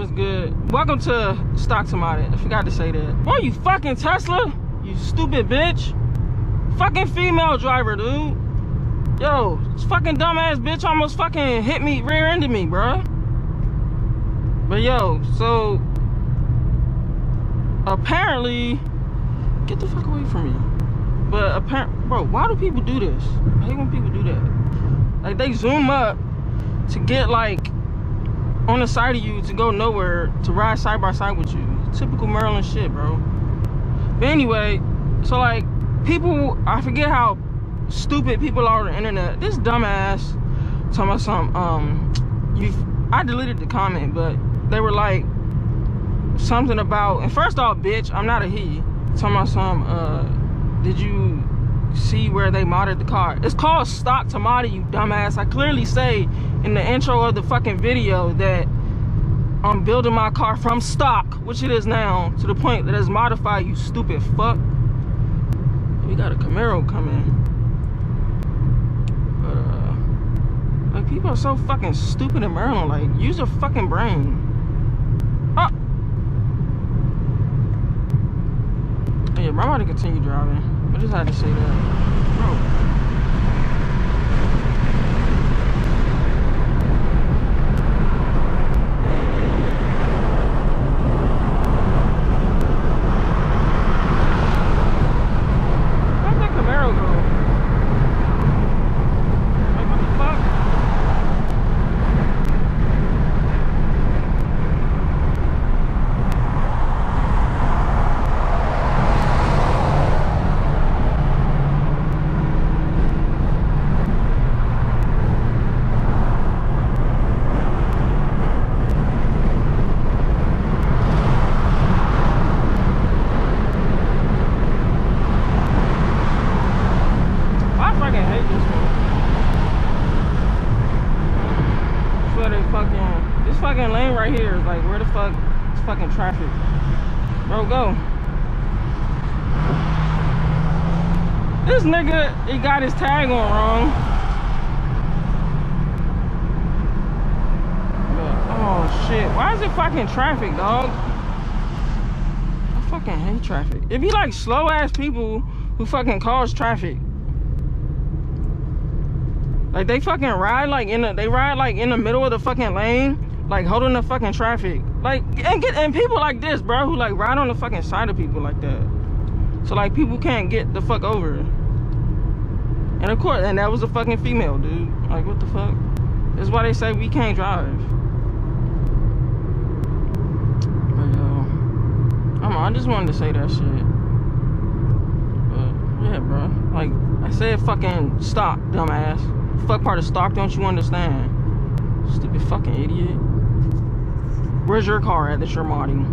what's good? Welcome to Stock Tomato. I forgot to say that. Boy, you fucking Tesla, you stupid bitch. Fucking female driver, dude. Yo, this fucking dumbass bitch almost fucking hit me, rear-ended me, bruh. But yo, so apparently, get the fuck away from me. But apparently, bro, why do people do this? I hate when people do that. Like, they zoom up to get like on the side of you to go nowhere to ride side by side with you. Typical Maryland shit, bro. But anyway, so like people, I forget how stupid people are on the internet. This dumbass talking about some I deleted the comment, but they were like something about, and first off, bitch, I'm not a he. Talking about some did you see where they modded the car? It's called Stock Tomato, you dumbass. I clearly say in the intro of the fucking video that I'm building my car from stock, which it is now, to the point that it's modified, you stupid fuck. We got a Camaro coming. But like, people are so fucking stupid in Maryland. Like, use your fucking brain. Oh! Yeah, bro, I'm about to continue driving. I just had to say that. Bro. Where'd that Camaro go? Like, what the fuck? This fucking lane right here is like, where the fuck is fucking traffic? Bro, go. This nigga, he got his tag on wrong. But, oh shit, why is it fucking traffic, dog? I fucking hate traffic. It be like slow ass people who fucking cause traffic. Like, they fucking ride like in the middle of the fucking lane, like holding the fucking traffic. Like, and people like this, bro, who like ride on the fucking side of people like that. So like, people can't get the fuck over. And of course, and that was a fucking female, dude. Like, what the fuck? That's why they say we can't drive. But yo, I just wanted to say that shit. But yeah, bro. Like, I said fucking stop, dumbass. Fuck part of stock, don't you understand? Stupid fucking idiot. Where's your car at that you're modding?